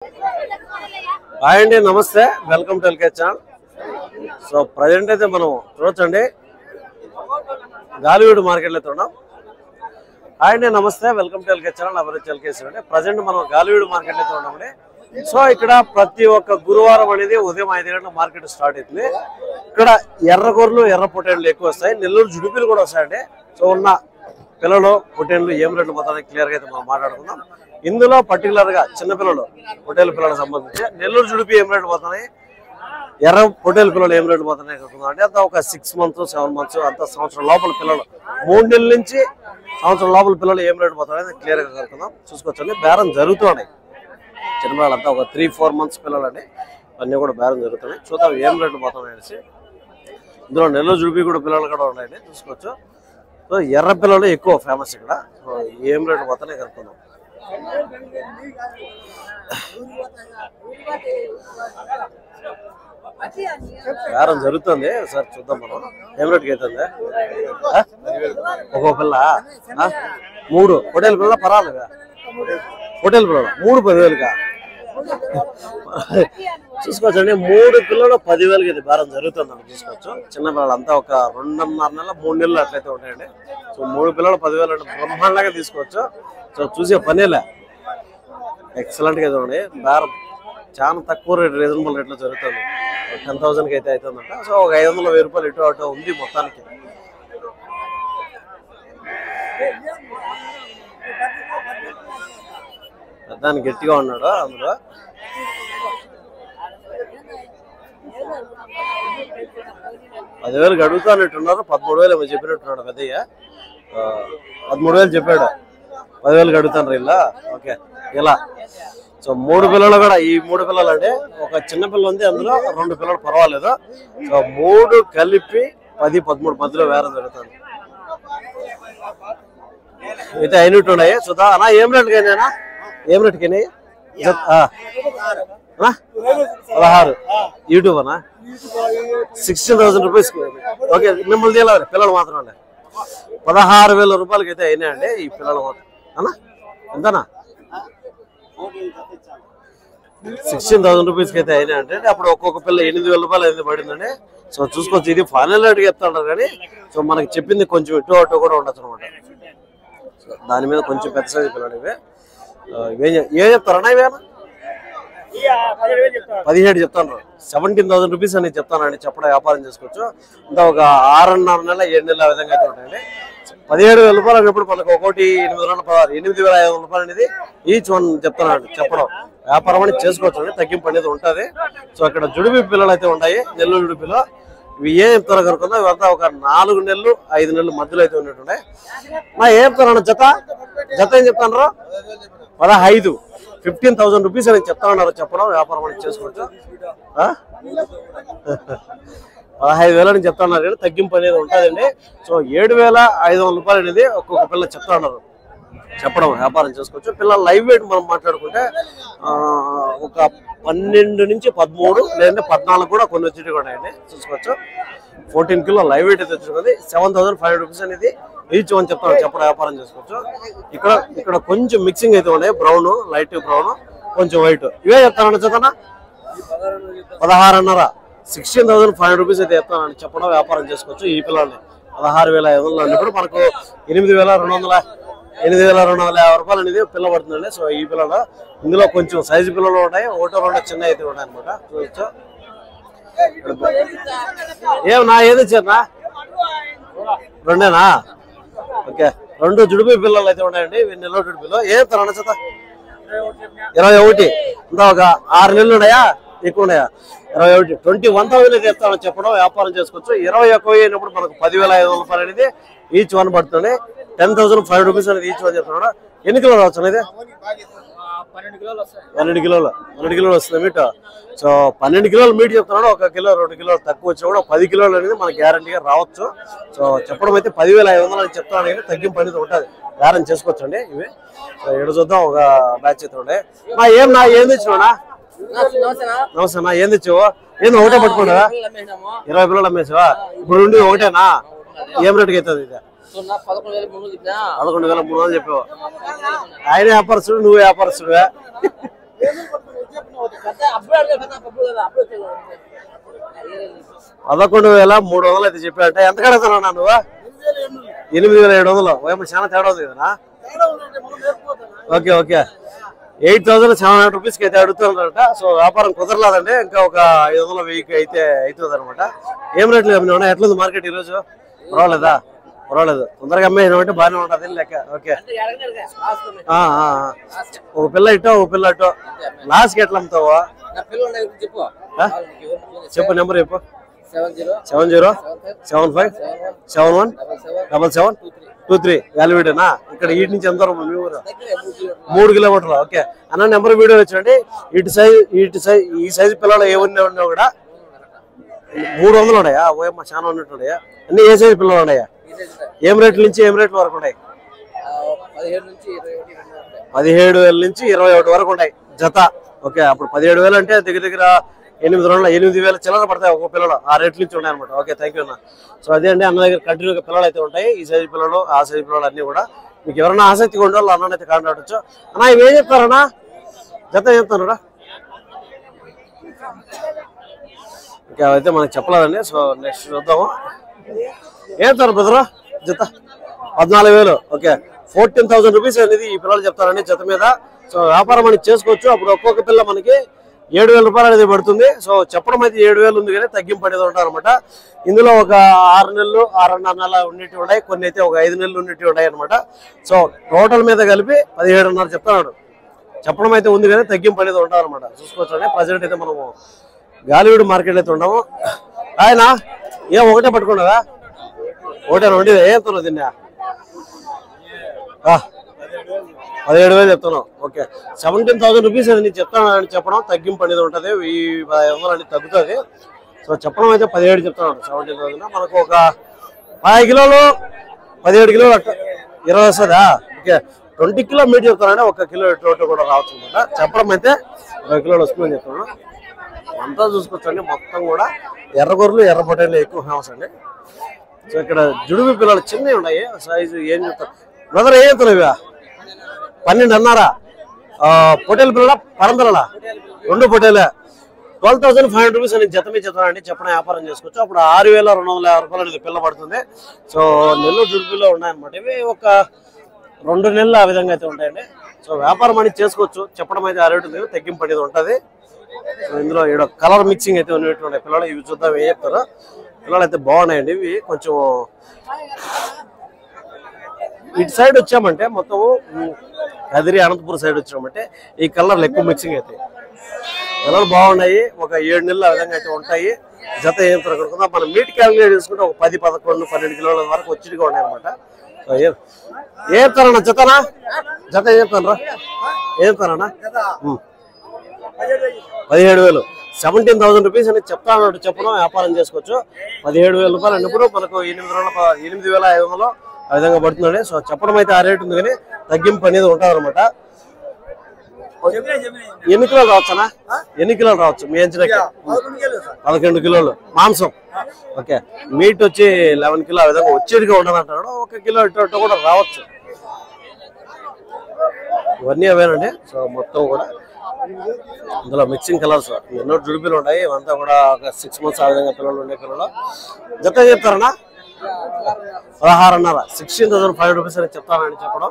Hi అండి, నమస్తే, welcome to LK channel. So present అయితే మనం చూడొచ్చండి గాలివీడు మార్కెట్లో అయితే ఉన్నాం. హాయ్ అండి, నమస్తే, వెల్కమ్ టు ఎల్కే ఛానల్. అభిరుచి ఎల్కేసీ అండి. ప్రజెంట్ మనం గాలివీడు మార్కెట్లో అయితే ఉన్నామండి. సో ఇక్కడ ప్రతి ఒక్క గురువారం అనేది ఉదయం 5 గంటల మార్కెట్ స్టార్ట్ అవుతుంది. ఇక్కడ ఎర్రగొర్రెలు, ఎర్ర పొట్టేళ్ళు ఎక్కువ వస్తాయి. నెల్లూరు జుడిపీలు కూడా వస్తాయండి. సో ఉన్న పిల్లలు పొట్టేళ్ళు ఏం రేట్లు పోతాయని క్లియర్గా అయితే మనం మాట్లాడుకుందాం. ఇందులో పర్టికులర్ గా చిన్న పిల్లలు పొట్టేలు పిల్లలకు సంబంధించి నెల్లూరు జుడిపి ఏం రేట్లు పోతున్నాయి, ఎర్ర పొట్టేలు పిల్లలు ఏం రేట్లు పోతున్నాయి అంటే అంత ఒక 6 months 7 months అంత సంవత్సరం లోపల పిల్లలు 3 నెలల నుంచి సంవత్సరం లోపల పిల్లలు ఏం రేట్లు పోతున్నాయి క్లియర్ గా కనుక్కుందాం. చూసుకోవచ్చండి, బేరం జరుగుతున్నాయి. చిన్న పిల్లలు అంతా ఒక 3-4 months పిల్లలు అండి, అన్నీ కూడా బేరం జరుగుతున్నాయి. చూద్దాం ఏం రేట్లు పోతున్నాయి అనేసి. ఇందులో నెల్లూరు జుడిపి కూడా పిల్లలు కూడా ఉన్నాయండి, చూసుకోవచ్చు. సో ఎర్ర పిల్లలు ఎక్కువ ఫేమస్ ఇక్కడ. సో ఏం రేట్లు పోతున్నాయి కనుక్కుందాం. బేరం జరుగుతుంది, సార్ చూద్దాం మనం ఏం రేటుకి అవుతుంది. ఒక్కో పిల్ల 3 పొట్టేలు పిల్లల పర్వాలేదా, పొట్టేలు పిల్లలు 3 10,000గా చూసుకోవచ్చండి. 3 పిల్లలు 10,000కి ఇది బేరం జరుగుతుందని చూసుకోవచ్చు. చిన్న పిల్లలు అంతా ఒక 2.5 నెలల 3 నెలలు అట్లయితే ఉంటాయండి. సో 3 పిల్లలు 10,000 అంటే బ్రహ్మాండంగా తీసుకోవచ్చు. సో చూసే పనేలే, ఎక్సలెంట్గా చూడండి. బేరం చాలా తక్కువ రేట్, రీజనబుల్ రేట్లో జరుగుతుంది. 10,000కి అయితే అవుతుందంట. సో ఒక 500-1000 రూపాయలు ఇటు అటు ఉంది మొత్తానికి. పెద్దాన్ని గట్టిగా ఉన్నాడు. అందులో 10,000కి అడుగుతానట్టున్నారు. 13,000 ఏమో చెప్పినట్టున్నాడు పెద్దయ్య. 13,000 చెప్పాడు, 10,000కి అడుగుతాను ఇలా. ఓకే ఇలా. సో 3 పిల్లలు కూడా, ఈ 3 పిల్లలు అంటే ఒక చిన్న పిల్ల ఉంది, అందులో 2 పిల్లలు పర్వాలేదు. సో 3 కలిపి 10-13 మధ్యలో వేరం జరుగుతుంది. అయితే అయినట్టు ఉన్నాయి. చూద్దా అన్నా ఏం రేటుకి అయినా, ఏం రేటుకి అయినాయి? 16 యూట్యూబ్ అన్నా 16,000 రూపీస్. ఓకే మిమ్మల్ని తీయాలి, పిల్లలు మాత్రం అండి 16,000 రూపాయలకి అయితే అయినాయండి ఈ పిల్లలు మాత్రం. అన్నా ఎంతనా 16,000 రూపీస్కి అయితే అయినా అంటే అప్పుడు ఒక్కొక్క పిల్ల 8,000 రూపాయలు అయితే పడిందండి. సో చూసుకోవచ్చు, ఇది ఫైనల్ రేట్గా చెప్తాడు కానీ సో మనకి చెప్పింది కొంచెం ఇటు అటు కూడా ఉండొచ్చు అనమాట. సో దాని మీద కొంచెం పెద్ద సైజు పిల్లలు ఇవే. ఏం చెప్తారన్నా ఇవేనా? 17 చెప్తాను. 17,000 రూపీస్ అని చెప్తానండి. చెప్పడం వ్యాపారం చేసుకోవచ్చు. ఇంకా ఒక 6.5 నెలల 7 నెలల విధంగా అయితే ఉంటాయండి. 17,000 రూపాయలు అన్నప్పుడు మనకు ఒకటి 8,500 రూపాయలు అనేది ఈచ్ వన్ చెప్తున్నాడు. చెప్పడం వ్యాపారం అని చేసుకోవచ్చు అండి, తగ్గింపు అనేది ఉంటుంది. సో అక్కడ జుడిపి పిల్లలు అయితే ఉన్నాయి, నెల్లూరు జుడిపిలో. ఇవి ఏం చెప్తారో కనుక్కుందా. ఇవంతా ఒక 4 నెలలు 5 నెలలు మధ్యలో అయితే ఉన్నట్టున్నాయి. ఏం చెప్తాను జత ఏం చెప్తాను? 15,000 రూపీస్ అని చెప్తానన్నారు. చెప్పడం వ్యాపారం అని చేసుకోవచ్చు. 15,000 అని చెప్తున్నారు కానీ తగ్గింపు అనేది ఉంటుందండి. సో 7,500 రూపాయలు అనేది ఒక్కొక్క పిల్ల చెప్తున్నారు. చెప్పడం వ్యాపారం చేసుకోవచ్చు. పిల్లల లైవ్ వెయిట్ మనం మాట్లాడుకుంటే ఒక 12 నుంచి 13 లేదంటే 14 కూడా కొన్ని వచ్చేవి కూడా ఉన్నాయండి, చూసుకోవచ్చు. 14 కిలో లైవ్ వెయిట్ అయితే వచ్చుకుంది. 7,500 రూపీస్ అనేది ఈచ్ వన్ చెప్తాను. చెప్పడం వ్యాపారం చేసుకోవచ్చు. ఇక్కడ కొంచెం మిక్సింగ్ అయితే ఉన్నాయి, బ్రౌన్, లైట్ బ్రౌన్, కొంచెం వైట్. ఇవే చెప్తానండి చదనా 16.5 16,500 రూపీస్ అయితే చెప్తానని చెప్పడం వ్యాపారం చేసుకోవచ్చు. ఈ పిల్లల్ని 16,500 అన్నప్పుడు మనకు 8,250 రూపాయలు అనేది పిల్ల పడుతుందండి. సో ఈ పిల్లలు ఇందులో కొంచెం సైజు పిల్లలు ఉంటాయి, 1-2 చిన్న అయితే ఉంటాయి అనమాట, చూడొచ్చు. ఏమన్నా ఏది ఇచ్చారనా? 2ఏనా? ఓకే 2 జుడిపి పిల్లలు అయితే ఉన్నాయండి. నెల్లూరు జుడిపిలో ఏం తన చేత 21 ఇంకా ఒక 6 నెలలు ఉన్నాయా, ఎక్కువ ఉన్నాయా? 21 21,000 అయితే చెప్తామని చెప్పడం వ్యాపారం చేసుకోవచ్చు. 21 అయినప్పుడు మనకు 10,500 రూపాయలు అనేది ఈచ్ వన్ పడుతుంది. 10,500 రూపీస్ అనేది ఈచ్ వన్ చెప్తున్నాడు. ఎన్ని కిలోలు రావచ్చు అనేది? 12 కిలోలు వస్తుంది మీట్. సో 12 కిలోలు మీట్ చెప్తున్నాడు. 1 కిలో 2 కిలోలు తక్కువ వచ్చినా కూడా 10 కిలోలు అనేది మనకి గ్యారంటీగా రావచ్చు. సో చెప్పడం అయితే 10,500 అని చెప్తాను కానీ తగ్గింపు అనేది ఉంటుంది, వ్యాపారం చేసుకోవచ్చు అండి ఇవి. సో ఇక్కడ చూద్దాం ఒక బ్యాచ్ అయితే ఉండే. ఏం తెచ్చినా? నమస్తే, ఏం తెచ్చావు? ఏంది ఒకటే పట్టుకున్నా? 20 పిల్లలు అమ్మేసావా? ఇప్పుడు ఉండి ఒకటేనా? ఏం రేటుకి అవుతుంది ఇది? 11,300 చెప్పావు. ఆయన వ్యాపారస్తుడు, నువ్వు వ్యాపారస్తుడువే. 11,300 అయితే చెప్పాడంటే. ఎంత కడుగుతున్నావు నువ్వు? 8,700. ఏమో చాలా తేడా ఉంది కదా. ఓకే ఓకే 8,700 రూపీస్కి అయితే అడుగుతున్నారట. సో వ్యాపారం కుదరలేదండి, ఇంకా ఒక 500 1000 అయితే అవుతుంది అనమాట. ఏం రేట్లు ఏమన్నా ఎట్లుంది మార్కెట్ ఈరోజు? పర్వాలేదా? పర్వాలేదు, తొందరగా అమ్మేసినామంటే బాగానే ఉంటుంది లెక్క. ఓకే ఒక పిల్ల ఇట్టో ఒక పిల్ల అట్టో లాస్ట్కి ఎట్లా అమ్ముతావా? చెప్పు నెంబర్ చెప్పు. 7075717723 వ్యాలివిడేనా? ఇక్కడ వీటి నుంచి ఎంత మీ ఊరు? 3 కిలోమీటర్లు. ఓకే అన్న నెంబర్ వీడియో వచ్చండి. ఈ సైజు పిల్లలు ఏమన్నా ఉన్నా కూడా 300 ఉన్నాయా? ఓయమ్మ చాలా ఉన్నట్టున్నాయా? అన్ని ఏ సైజు పిల్లలు ఉన్నాయా? ఏం రేట్ల నుంచి ఏం రేట్ల వరకు ఉన్నాయి? 17,000 నుంచి 21 వరకు ఉన్నాయి జత. ఓకే అప్పుడు 17,000 అంటే దగ్గర దగ్గర 8,000 చిల్లర పడతాయి ఒక పిల్లలు. ఆ రేట్ల నుంచి ఉన్నాయి అనమాట. ఓకే థ్యాంక్ యూ అన్న. సో అదే అండి, అన్న దగ్గర కంటిన్యూగా పిల్లలు అయితే ఉంటాయి. ఈ సైజు పిల్లలు ఆ సైజు పిల్లలు అన్ని కూడా. మీకు ఎవరైనా ఆసక్తిగా ఉండే వాళ్ళు అన్నైతే కాంటాక్ట్ వచ్చు. అన్న ఇవి ఏం చెప్తారన్నా? జత చెప్తాను ఇంకా అయితే మనకు చెప్పలేదండి. సో నెక్స్ట్ చూద్దాము. ఏం చెప్తారు బ్రదరు? జత 14,000. ఓకే 14,000 రూపీస్ అనేది ఈ పిల్లలు చెప్తారండి జత మీద. సో వ్యాపారం అనేది చేసుకోవచ్చు. అప్పుడు ఒక్కొక్క పిల్ల మనకి 7,000 రూపాయలు అనేది పడుతుంది. సో చెప్పడం అయితే 7,000 ఉంది కానీ తగ్గింపు అనేది ఉంటారు అనమాట. ఇందులో ఒక 6 నెలలు 6.5 నెలలు ఉన్నట్టు ఉన్నాయి, కొన్ని అయితే ఒక 5 నెలలు ఉన్నట్టు ఉన్నాయి అనమాట. సో టోటల్ మీద కలిపి 17,500 చెప్తున్నాడు. చెప్పడం అయితే ఉంది కానీ తగ్గింపు అనేది ఉంటారు అనమాట. చూసుకోవచ్చు. ప్రజెంట్ అయితే మనము గాలివీడు మార్కెట్ అయితే ఉన్నాము. ఆయన ఏం ఒకటే పట్టుకున్నావా? ఒకటే ఉండి ఏం తున్నా తిన్నా? 17,000 చెప్తున్నావు. ఓకే 17,000 రూపీస్ అది నేను చెప్తాను చెప్పడం తగ్గింపు అనేది ఉంటుంది. 1,500 అనేది తగ్గుతుంది. సో చెప్పడం అయితే 17 చెప్తున్నాడు. 17,000 మనకు ఒక 5 కిలోలు 17 కిలోలు 20 వస్తుందా? ఓకే 20 కిలో మీట్ చెప్తానంటే 1 కిలో టోటల్ కూడా రావచ్చు అనమాట. చెప్పడం అయితే 20 కిలోలు వస్తుందని చెప్తున్నాను. అంతా చూసుకోవచ్చండి. మొత్తం కూడా ఎర్రగొర్రెలు ఎర్ర పొట్టేలు ఎక్కువ ఫేమస్ అండి. సో ఇక్కడ జుడుగు పిల్లలు చిన్నవి ఉన్నాయి. సైజు ఏం చెప్తారు బ్రదర్? ఏం చెప్తారు ఇవా? 12 అన్నారా? పొట్టేలు పిల్లల పరందరలా 2 పొట్టేలే 12,500 రూపీస్ అని జత మీద చెప్తానండి. చెప్పడం వ్యాపారం చేసుకోవచ్చు. అప్పుడు 6,250 రూపాయలు అనేది పిల్ల పడుతుంది. సో నెల్లూరు జుడుపులో ఉన్నాయన్నమాట. ఇవి ఒక 2 నెలలు ఆ విధంగా అయితే ఉంటాయండి. సో వ్యాపారం అనేది చేసుకోవచ్చు. చెప్పడం అయితే ఆ రేటు ఉంది, తగ్గింపు అనేది ఉంటుంది. ఇందులో ఇక్కడ కలర్ మిక్సింగ్ అయితే ఉన్నటువంటి పిల్లలు. ఇవి చూద్దాం ఏం చెప్తారో. పిల్లలు అయితే బాగున్నాయండి. ఇవి కొంచెం ఇటు సైడ్ వచ్చామంటే మొత్తం కదిరి అనంతపురం సైడ్ వచ్చామంటే ఈ కలర్లు ఎక్కువ మిక్సింగ్ అవుతాయి. కలర్ బాగున్నాయి. ఒక 7 నెలలు ఆ విధంగా అయితే ఉంటాయి. జత ఏం కనుక్కుందా మనం మీట్ క్యాలిక్యులేట్ చేసుకుంటే ఒక 10, 11, 12 కిలోల వరకు వచ్చిగా ఉన్నాయి అనమాట. సో ఏం చెప్తారన్నా జతనా? జత ఏం చెప్తాను? ఏం చెప్తారన్నా? 17,000 17,000 రూపీస్ అనేది చెప్తాను. చెప్పడం వ్యాపారం చేసుకోవచ్చు. 17,000 రూపాయలు అన్నప్పుడు మనకు 8,500 ఆ విధంగా పడుతుందండి. సో చెప్పడం అయితే ఆ రేటు ఉంది కానీ తగ్గింపు అనేది ఉంటుంది అనమాట. ఎన్ని కిలోలు రావచ్చనా? ఎన్ని కిలోలు రావచ్చు మీ అంచనాకి? 11 కిలోలు మాంసం. ఓకే మీట్ వచ్చి 11 కిలో ఆ విధంగా వచ్చేదిగా ఉండదు అంటాడు. 1 కిలో ఇటు కూడా రావచ్చు. ఇవన్నీ అవేనండి. సో మొత్తం కూడా ఇందులో మిక్సింగ్ కలర్స్ ఎన్నో జుడిపిలు ఉన్నాయి. ఇవంతా కూడా ఒక 6 మంత్స్ ఆ విధంగా పిల్లలు ఉండే పిల్లలు. జత చెప్తారన్నా? 16,500 16,500 రూపీస్ అని చెప్తానని చెప్పడం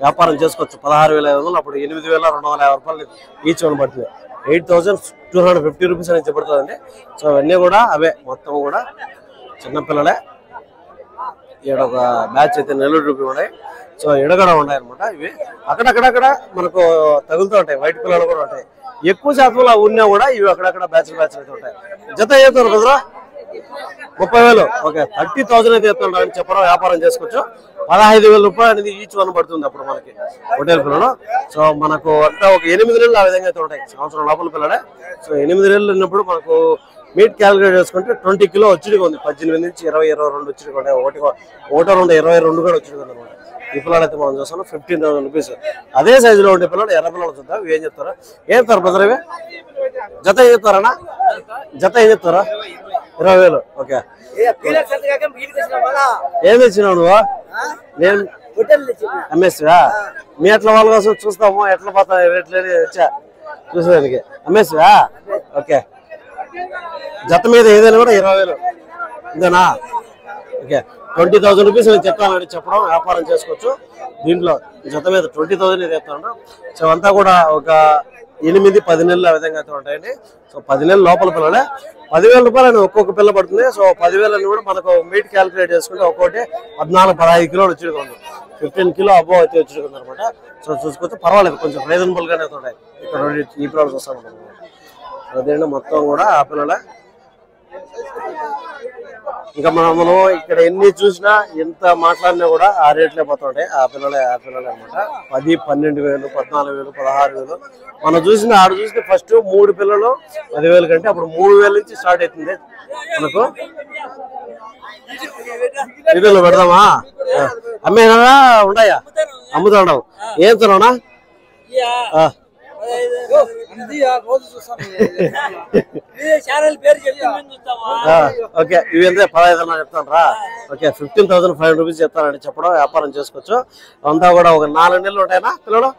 వ్యాపారం చేసుకోవచ్చు. 16,500 అప్పుడు 8,250 రూపాయలు ఈచ్ వన్ పడుతుంది. 8,250 రూపీస్ అని చెప్పబడుతుందండి. సో అవన్నీ కూడా అవే మొత్తం కూడా చిన్నపిల్లలే. ఇక్కడ ఒక బ్యాచ్ అయితే నెల్లూరు రూపీ ఉన్నాయి. సో ఎడగడ ఉన్నాయి అనమాట. ఇవి అక్కడక్కడక్కడ మనకు తగులుతూ ఉంటాయి. వైట్ పిల్లలు కూడా ఉంటాయి. ఎక్కువ శాతంలో ఉన్నా కూడా ఇవి అక్కడక్కడ బ్యాచ్లు అయితే ఉంటాయి. జత చెప్తారు కుదరా? 30,000. ఓకే 30,000 అయితే చెప్తుంటారని చెప్పడం వ్యాపారం చేసుకోవచ్చు. 15,000 రూపాయలు అనేది ఈచ్ వన్ పడుతుంది అప్పుడు మనకి హోటల్ పిల్లలు. సో మనకు అంతా ఒక 8 నెలలు ఆ విధంగా అయితే ఉంటాయి. సంవత్సరం లోపల పిల్లలే. సో 8 నెలలు ఉన్నప్పుడు మనకు మీట్ క్యాలిక్యులేట్ చేసుకుంటే 20 కిలో వచ్చిడిగా ఉంది. 18 నుంచి 20, 22 వచ్చిడిగా ఉంటాయి. ఒకటి 22 కూడా వచ్చిడిగా ఉంది అనమాట. ఈ పిల్లలు అయితే మనం చూస్తాం 15,000 రూపీస్. అదే సైజులో ఉండే పిల్లలు ఎర్ర పిల్లలు చూద్దాం. ఏం చెప్తారా? ఏం చెప్తారు బ్రదర్? ఇవి జత ఏం చెప్తారన్నా? జత ఏం చెప్తారా? 20,000. ఓకే ఏం తెచ్చినావు నువ్వు? నేను ఎంఎస్సా మీ ఎట్లా వాళ్ళ కోసం చూస్తాము. ఎట్లా పోతా రేట్లు వచ్చా చూసేదానికి అమ్మేసివా? ఓకే, జత మీద ఏదైనా కూడా 20,000 ఇంతేనా? ఓకే, 20,000 రూపీస్ నేను చెప్తానండి, చెప్పడం వ్యాపారం చేసుకోవచ్చు. దీంట్లో జత మీద 20,000 ఇది చెప్తాను. సో అంతా కూడా ఒక 8-10 నెలలు ఆ విధంగా అయితే ఉంటాయండి. సో 10 నెలల లోపల పిల్లలే. 10,000 రూపాయలు ఒక్కొక్క పిల్ల పడుతుంది. సో 10,000 కూడా మనకు మీట్ క్యాలిక్యులేట్ చేసుకుంటే ఒక్కొక్కటి 14-15 కిలోలు వచ్చేది, 15 కిలో అబోవ్ అయితే వచ్చేది అనమాట. సో చూసుకొస్తే పర్వాలేదు, కొంచెం రీజనబుల్ గానే ఉంటాయి. ఇక్కడ ఈ పిల్లలు వస్తాను అదేంటి మొత్తం కూడా ఆ పిల్లలే. ఇంకా మనం ఇక్కడ ఎన్ని చూసినా ఎంత మాట్లాడినా కూడా ఆ రేట్లే పోతుంటాయి. ఆ పిల్లలే అనమాట. 10, 12,000, 14,000, 16,000. మనం చూసిన ఆడ చూస్తే ఫస్ట్ 3 పిల్లలు 10,000 కంటే అప్పుడు 3,000 నుంచి స్టార్ట్ అవుతుంది మనకు. వీడియోలో పెడదామా? అమ్మేనా ఉన్నాయా? అమ్ముతాండవు. ఏం తిన్నావునా? ఓకే, ఇవి ఎంత 15,000 చెప్తాను రా. ఓకే, 15,500 రూపీస్ చెప్తానండి, చెప్పడం వ్యాపారం చేసుకోవచ్చు. అంతా కూడా ఒక 4 నెలలు ఉంటాయినా పిల్లలు?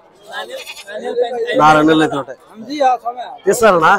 4 నెలలు అయితే ఉంటాయి. తీస్తారన్నా?